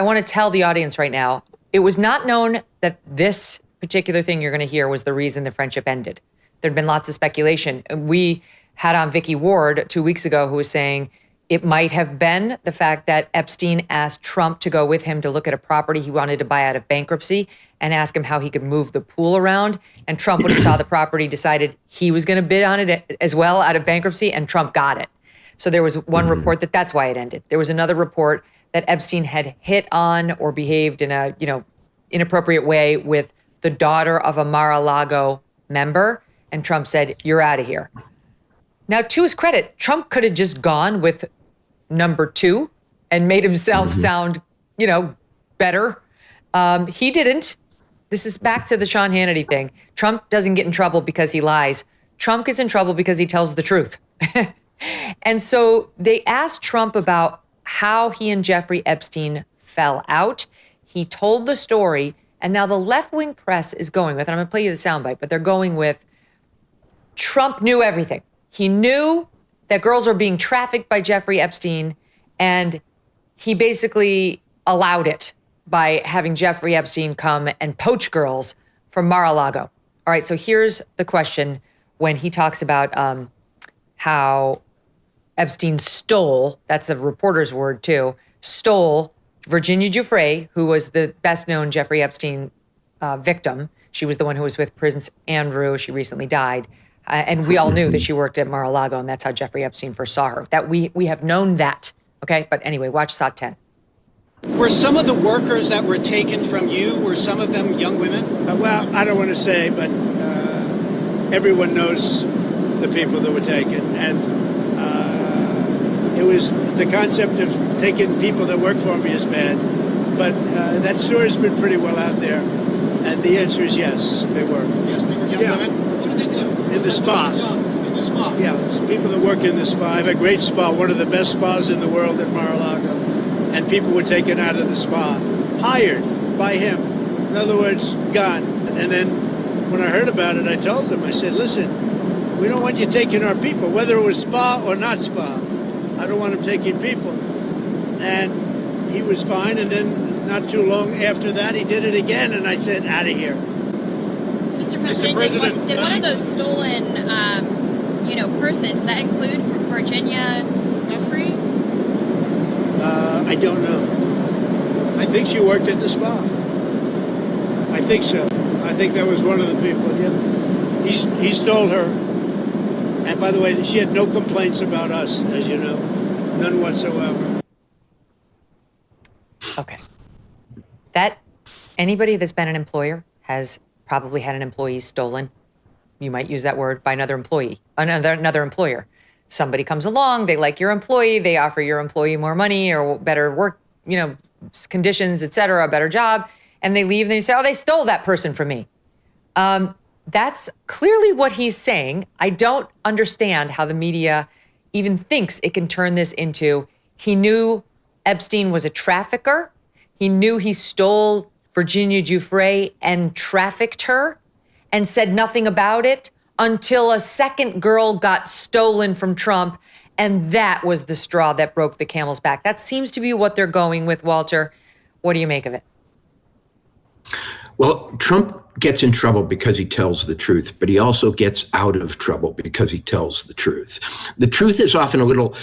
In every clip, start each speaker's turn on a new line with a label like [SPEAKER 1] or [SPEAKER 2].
[SPEAKER 1] I want to tell the audience right now, it was not known that this particular thing you're going to hear was the reason the friendship ended. There'd been lots of speculation. We had on Vicky Ward 2 weeks ago who was saying it might have been the fact that Epstein asked Trump to go with him to look at a property he wanted to buy out of bankruptcy and ask him how he could move the pool around. And Trump, when he saw the property, decided he was going to bid on it as well out of bankruptcy, and Trump got it. So there was one report that that's why it ended. There was another report that Epstein had hit on or behaved in a, inappropriate way with the daughter of a Mar-a-Lago member. And Trump said, "You're out of here." Now, to his credit, Trump could have just gone with number 2 and made himself sound, better. He didn't. This is back to the Sean Hannity thing. Trump doesn't get in trouble because he lies. Trump gets in trouble because he tells the truth. And so they asked Trump about how he and Jeffrey Epstein fell out. He told the story, and now the left-wing press is going with, and I'm going to play you the soundbite, but they're going with, Trump knew everything. He knew that girls are being trafficked by Jeffrey Epstein, and he basically allowed it by having Jeffrey Epstein come and poach girls from Mar-a-Lago. All right, so here's the question when he talks about how Epstein stole, that's a reporter's word too, stole Virginia Giuffre, who was the best-known Jeffrey Epstein victim. She was the one who was with Prince Andrew. She recently died. And we all knew that she worked at Mar-a-Lago, and that's how Jeffrey Epstein first saw her. That we have known that, okay? But anyway, watch SOT 10.
[SPEAKER 2] Were some of the workers that were taken from you, were some of them young women?
[SPEAKER 3] Well, I don't want to say, but everyone knows the people that were taken. And it was the concept of taking people that work for me is bad. But that story's been pretty well out there. And the answer is yes, they were.
[SPEAKER 2] Yes, they were young women?
[SPEAKER 3] What did they do? In the spa.
[SPEAKER 2] In the spa?
[SPEAKER 3] Yeah, people that work in the spa. I have a great spa, one of the best spas in the world at Mar-a-Lago. And people were taken out of the spa, hired by him. In other words, gone. And then when I heard about it, I told them, I said, listen, we don't want you taking our people, whether it was spa or not spa. I don't want them taking people. And he was fine. And then not too long after that, he did it again. And I said, out of here.
[SPEAKER 4] Mr. President, did one of those stolen, persons, does that include Virginia Giuffre?
[SPEAKER 3] I don't know. I think she worked at the spa. I think so. I think that was one of the people. Yeah. He stole her. And by the way, she had no complaints about us, as you know. None whatsoever.
[SPEAKER 1] Okay. That anybody that's been an employer has probably had an employee stolen. You might use that word by another employee, another employer. Somebody comes along, they like your employee, they offer your employee more money or better work, conditions, et cetera, a better job, and they leave and they say, oh, they stole that person from me. That's clearly what he's saying. I don't understand how the media even thinks it can turn this into, he knew Epstein was a trafficker. He knew he stole Virginia Giuffre and trafficked her and said nothing about it until a second girl got stolen from Trump. And that was the straw that broke the camel's back. That seems to be what they're going with, Walter. What do you make of it?
[SPEAKER 5] Well, Trump gets in trouble because he tells the truth, but he also gets out of trouble because he tells the truth. The truth is often a little,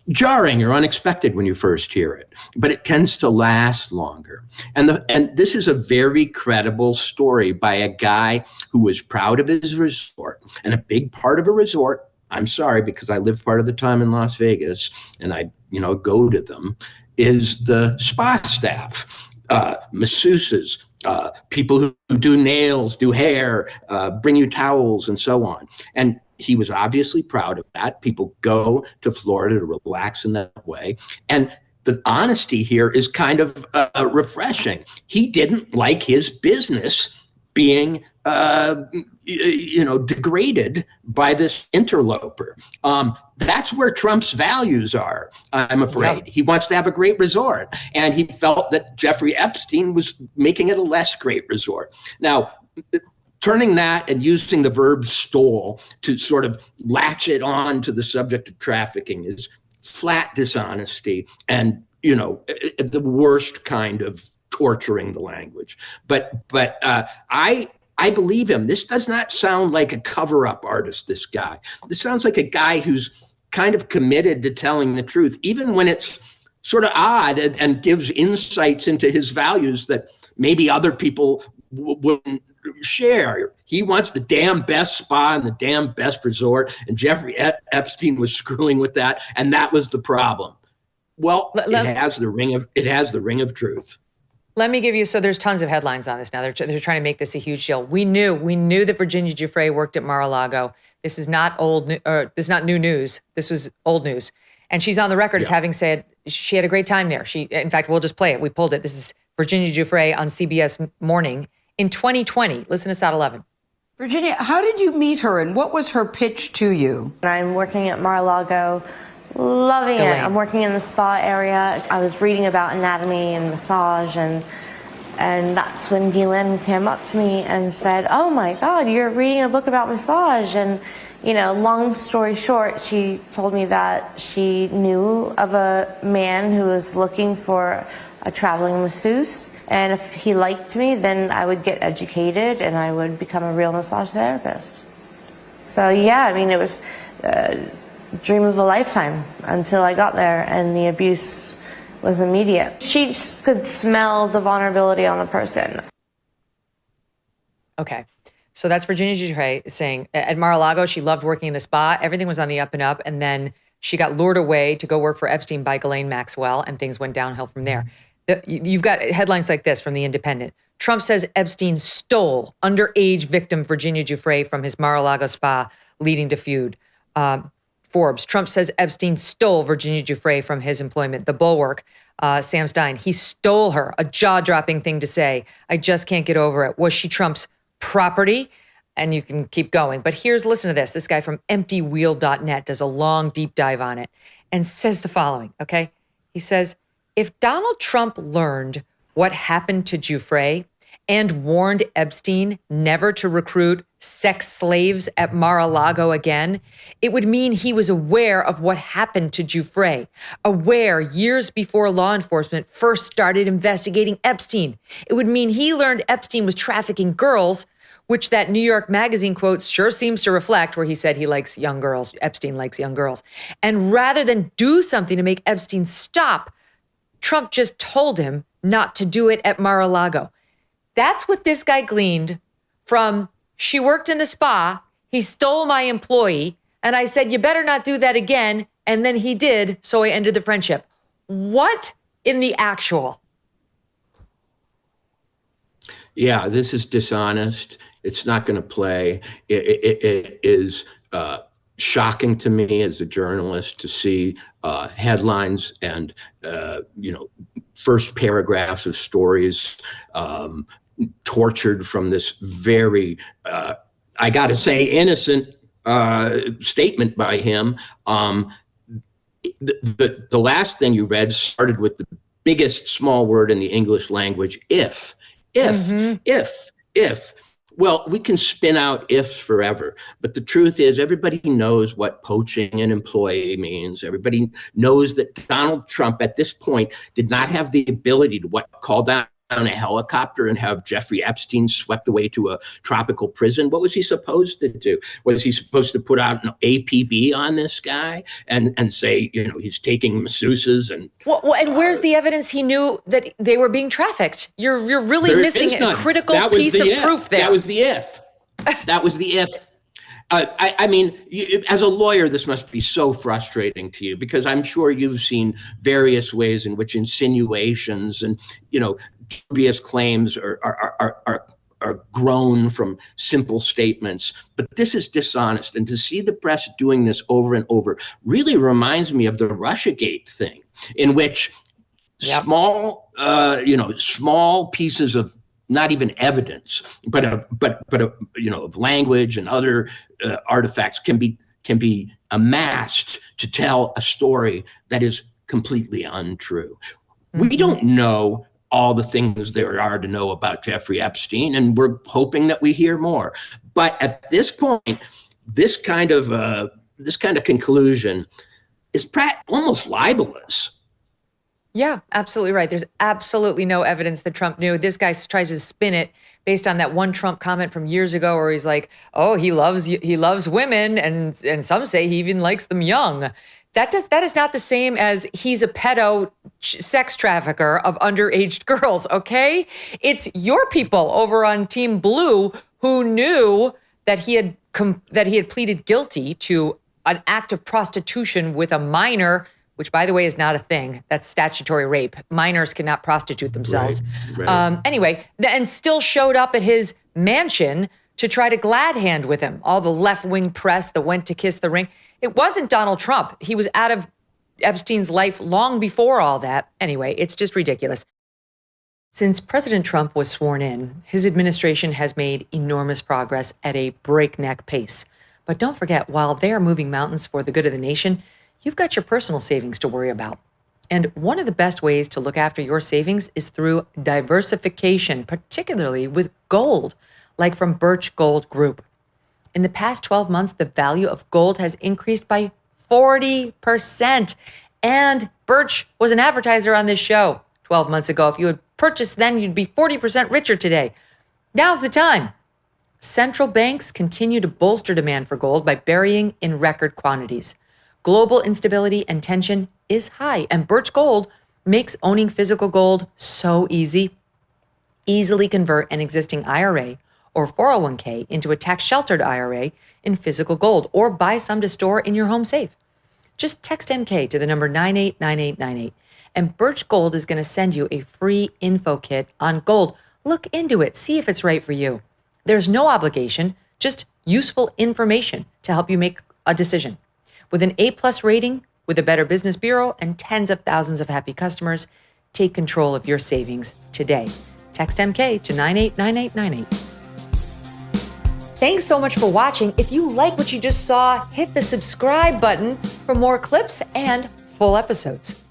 [SPEAKER 5] jarring or unexpected when you first hear it, but it tends to last longer. And this is a very credible story by a guy who was proud of his resort. And a big part of a resort, I'm sorry, because I lived part of the time in Las Vegas and I, go to them, is the spa staff, masseuses, people who do nails, do hair, bring you towels and so on. And he was obviously proud of that. People go to Florida to relax in that way. And the honesty here is kind of refreshing. He didn't like his business being, degraded by this interloper. That's where Trump's values are, I'm afraid. Yeah. He wants to have a great resort. And he felt that Jeffrey Epstein was making it a less great resort. Now, turning that and using the verb stole to sort of latch it on to the subject of trafficking is flat dishonesty and the worst kind of torturing the language. But I believe him. This does not sound like a cover-up artist, this guy. This sounds like a guy who's kind of committed to telling the truth, even when it's sort of odd and gives insights into his values that maybe other people wouldn't share. He wants the damn best spa and the damn best resort, and Jeffrey Epstein was screwing with that, and that was the problem. Well, it has the ring of truth.
[SPEAKER 1] Let me give you, so there's tons of headlines on this now. They're trying to make this a huge deal. We knew that Virginia Giuffre worked at Mar-a-Lago. This is not this is not new news. This was old news. And she's on the record as having said she had a great time there. In fact, we'll just play it. We pulled it. This is Virginia Giuffre on CBS Morning in 2020. Listen to Sat 11.
[SPEAKER 6] Virginia, how did you meet her and what was her pitch to you?
[SPEAKER 7] I'm working at Mar-a-Lago, loving it. I'm working in the spa area. I was reading about anatomy and massage, and that's when Ghislaine came up to me and said, "Oh my God, you're reading a book about massage." And long story short, she told me that she knew of a man who was looking for a traveling masseuse, and if he liked me, then I would get educated and I would become a real massage therapist. So yeah, it was a dream of a lifetime until I got there, and the abuse was immediate. She just could smell the vulnerability on the person.
[SPEAKER 1] Okay. So that's Virginia Giuffre saying at Mar-a-Lago, she loved working in the spa. Everything was on the up and up. And then she got lured away to go work for Epstein by Ghislaine Maxwell, and things went downhill from there. You've got headlines like this from The Independent. Trump says Epstein stole underage victim Virginia Giuffre from his Mar-a-Lago spa, leading to feud. Forbes, Trump says Epstein stole Virginia Giuffre from his employment. The Bulwark, Sam Stein, he stole her, a jaw-dropping thing to say. I just can't get over it. Was she Trump's property? And you can keep going. But listen to this. This guy from emptywheel.net does a long deep dive on it and says the following, okay? He says, if Donald Trump learned what happened to Giuffre and warned Epstein never to recruit sex slaves at Mar-a-Lago again, it would mean he was aware of what happened to Giuffre, aware years before law enforcement first started investigating Epstein. It would mean he learned Epstein was trafficking girls, which that New York Magazine quote sure seems to reflect, where he said he likes young girls, Epstein likes young girls. And rather than do something to make Epstein stop, Trump just told him not to do it at Mar-a-Lago. That's what this guy gleaned from, she worked in the spa, he stole my employee, and I said, you better not do that again. And then he did, so I ended the friendship. What in the actual?
[SPEAKER 5] Yeah, this is dishonest. It's not going to play. It is shocking to me as a journalist to see headlines and, first paragraphs of stories tortured from this very, I got to say, innocent statement by him. The last thing you read started with the biggest small word in the English language, if. Well, we can spin out ifs forever, but the truth is everybody knows what poaching an employee means. Everybody knows that Donald Trump at this point did not have the ability to call down a helicopter and have Jeffrey Epstein swept away to a tropical prison. What was he supposed to do? Was he supposed to put out an APB on this guy and say, he's taking masseuses and...
[SPEAKER 1] Well, and where's the evidence he knew that they were being trafficked? You're really missing a critical piece of proof there.
[SPEAKER 5] That was the if. That was the if. I mean, as a lawyer, this must be so frustrating to you, because I'm sure you've seen various ways in which insinuations and, dubious claims are grown from simple statements. But this is dishonest. And to see the press doing this over and over really reminds me of the Russiagate thing, in which small pieces of not even evidence, but of language and other artifacts can be amassed to tell a story that is completely untrue. Mm-hmm. We don't know all the things there are to know about Jeffrey Epstein, and we're hoping that we hear more. But at this point, this kind of conclusion is almost libelous.
[SPEAKER 1] Yeah, absolutely right. There's absolutely no evidence that Trump knew. This guy tries to spin it based on that one Trump comment from years ago where he's like, "Oh, he loves women and some say he even likes them young." That is not the same as he's a pedo sex trafficker of underage girls, okay? It's your people over on Team Blue who knew that he had pleaded guilty to an act of prostitution with a minor, which, by the way, is not a thing. That's statutory rape. Minors cannot prostitute themselves.
[SPEAKER 5] Right.
[SPEAKER 1] Anyway, and still showed up at his mansion to try to glad hand with him. All the left-wing press that went to kiss the ring. It wasn't Donald Trump. He was out of Epstein's life long before all that. Anyway, it's just ridiculous. Since President Trump was sworn in, his administration has made enormous progress at a breakneck pace. But don't forget, while they are moving mountains for the good of the nation, you've got your personal savings to worry about. And one of the best ways to look after your savings is through diversification, particularly with gold, like from Birch Gold Group. In the past 12 months, the value of gold has increased by 40%. And Birch was an advertiser on this show 12 months ago. If you had purchased then, you'd be 40% richer today. Now's the time. Central banks continue to bolster demand for gold by burying in record quantities. Global instability and tension is high, and Birch Gold makes owning physical gold so easy. Easily convert an existing IRA or 401k into a tax-sheltered IRA in physical gold, or buy some to store in your home safe. Just text MK to the number 989898, and Birch Gold is going to send you a free info kit on gold. Look into it, see if it's right for you. There's no obligation, just useful information to help you make a decision. With an A+ rating, with a Better Business Bureau, and tens of thousands of happy customers, take control of your savings today. Text MK to 989898. Thanks so much for watching. If you like what you just saw, hit the subscribe button for more clips and full episodes.